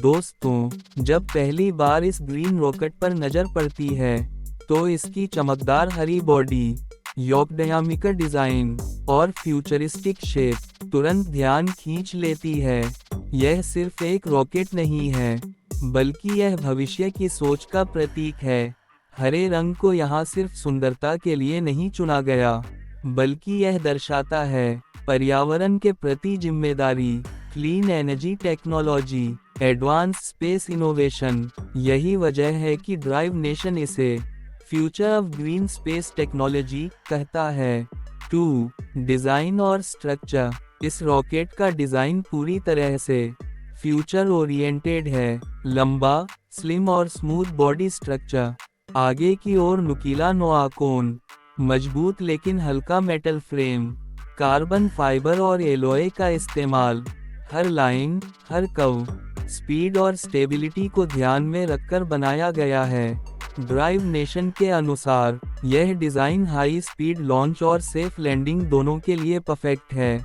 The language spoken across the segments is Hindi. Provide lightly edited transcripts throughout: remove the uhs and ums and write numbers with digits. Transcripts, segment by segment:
दोस्तों, जब पहली बार इस ग्रीन रॉकेट पर नजर पड़ती है, तो इसकी चमकदार हरी बॉडी, योगडायमीटर डिजाइन और फ्यूचरिस्टिक शेप तुरंत ध्यान खींच लेती है। यह सिर्फ एक रॉकेट नहीं है, बल्कि यह भविष्य की सोच का प्रतीक है। हरे रंग को यहाँ सिर्फ सुंदरता के लिए नहीं चुना गया, बल्कि यह दर्शाता है पर्यावरण के प्रति जिम्मेदारी, clean energy technology, advance space innovation. यही वजह है कि ड्राइव नेशन इसे future of green space technology कहता है। 2. डिजाइन और स्ट्रक्चर। इस रॉकेट का डिजाइन पूरी तरह से फ्यूचर ओरिएंटेड है। लंबा, स्लिम और स्मूथ बॉडी स्ट्रक्चर, आगे की ओर नुकीला नोआ कोन, मजबूत लेकिन हल्का मेटल फ्रेम, कार्बन फाइबर और एलॉय का इस्तेमाल। हर लाइन, हर कर्व, स्पीड और स्टेबिलिटी को ध्यान में रखकर बनाया गया है। ड्राइव नेशन के अनुसार यह डिजाइन हाई स्पीड लॉन्च और सेफ लैंडिंग दोनों के लिए परफेक्ट है।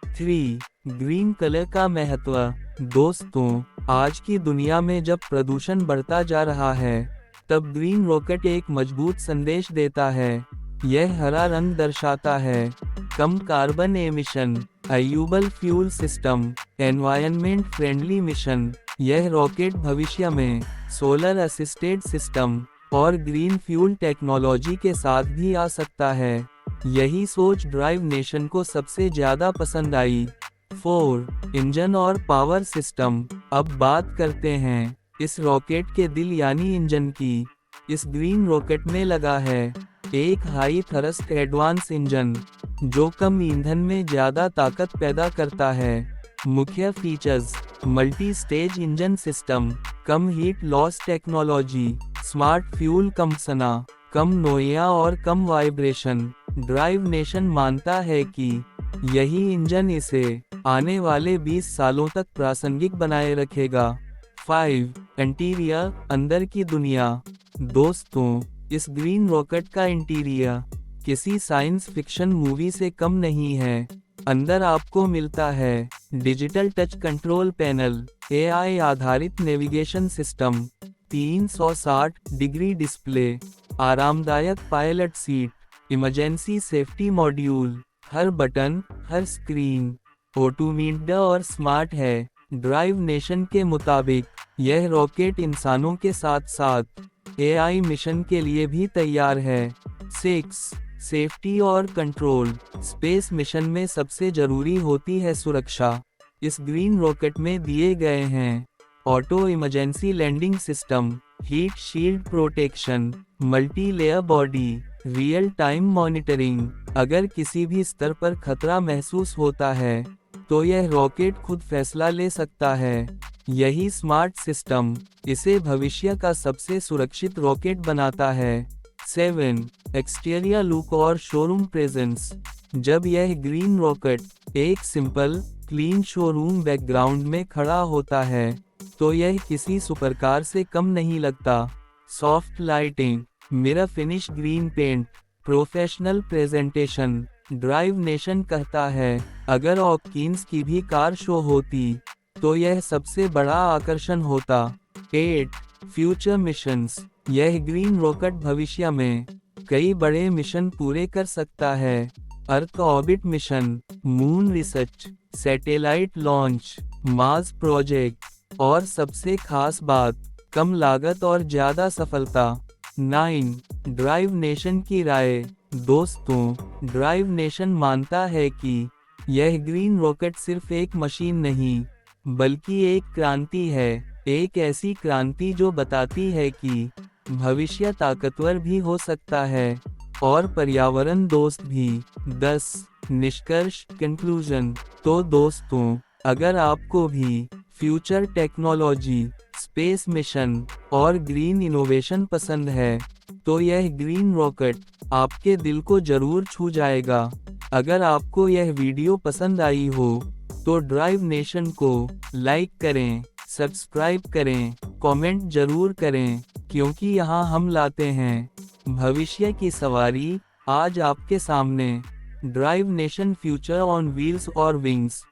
3. ग्रीन कलर का महत्व। दोस्तों, आज की दुनिया में जब प्रदूषण बढ़ता जा रहा है, तब ग्रीन रॉकेट एक मजबूत संदेश देता है। यह हरा रंग दर्शाता है कम carbon emission, renewable fuel system, environment friendly mission. यह रॉकेट भविष्य में सोलर असिस्टेड सिस्टम और ग्रीन फ्यूल टेक्नोलॉजी के साथ भी आ सकता है। यही सोच ड्राइव नेशन को सबसे ज्यादा पसंद आई। 4. इंजन और पावर सिस्टम। अब बात करते हैं इस रॉकेट के दिल यानी इंजन की। इस ग्रीन रॉकेट में लगा है एक हाई थ्रस्ट एडवांस इंजन, जो कम ईंधन में ज्यादा ताकत पैदा करता है। मुख्य features: multi stage engine system, कम heat loss technology, smart fuel combustion, कम नोइया और कम वाइब्रेशन। ड्राइव नेशन मानता है कि यही इंजन इसे आने वाले 20 सालों तक प्रासंगिक बनाए रखेगा। 5. इंटीरियर, अंदर की दुनिया। दोस्तों, इस ग्रीन रॉकेट का इंटीरियर किसी साइंस फिक्शन मूवी से कम नहीं है। अंदर आपको मिलता है digital touch control panel, AI आधारित नेविगेशन सिस्टम, 360 डिग्री डिस्प्ले, आरामदायक pilot seat, emergency safety module. हर बटन, हर स्क्रीन ऑटोमेटेड और स्मार्ट है। ड्राइव नेशन के मुताबिक यह रॉकेट इंसानों के साथ साथ एआई मिशन के लिए भी तैयार है। 6. सेफ्टी और कंट्रोल। स्पेस मिशन में सबसे जरूरी होती है सुरक्षा। इस ग्रीन रॉकेट में दिए गए हैं auto emergency landing system, heat shield protection, multi layer body, real time monitoring. अगर किसी भी स्तर पर खतरा महसूस होता है, तो यह रॉकेट खुद फैसला ले सकता है। यही स्मार्ट सिस्टम इसे भविष्य का सबसे सुरक्षित रॉकेट बनाता है। 7. एक्सटीरियर लुक और शोरूम प्रेजेंस। जब यह ग्रीन रॉकेट एक सिंपल, क्लीन शोरूम बैकग्राउंड में खड़ा होता है, तो यह किसी सुपरकार से कम नहीं लगता। Soft lighting, mirror finish green paint, professional presentation. Drive Nation कहता है, अगर हॉकिंस की भी कार शो होती, तो यह सबसे बड़ा आकर्षण होता। 8. Future missions. यह ग्रीन रॉकेट भविष्य में कई बड़े मिशन पूरे कर सकता है। Earth orbit mission, moon research, satellite launch, Mars project और सबसे खास बात, कम लागत और ज्यादा सफलता। 9. ड्राइव नेशन की राय। दोस्तों, ड्राइव नेशन मानता है कि यह ग्रीन रॉकेट सिर्फ एक मशीन नहीं, बल्कि एक क्रांति है। एक ऐसी क्रांति जो बताती है कि भविष्य ताकतवर भी हो सकता है और पर्यावरण दोस्त भी। 10. निष्कर्ष, कंक्लूजन। तो दोस्तों, अगर आपको भी फ्यूचर टेक्नोलॉजी, स्पेस मिशन और ग्रीन इनोवेशन पसंद है, तो यह ग्रीन रॉकेट आपके दिल को जरूर छू जाएगा। अगर आपको यह वीडियो पसंद आई हो तो ड्राइव नेशन को लाइक करें, सब्सक्राइब करें, कमेंट जरूर करें, क्योंकि यहाँ हम लाते हैं भविष्य की सवारी आज आपके सामने। Drive nation, future on wheels और विंग्स।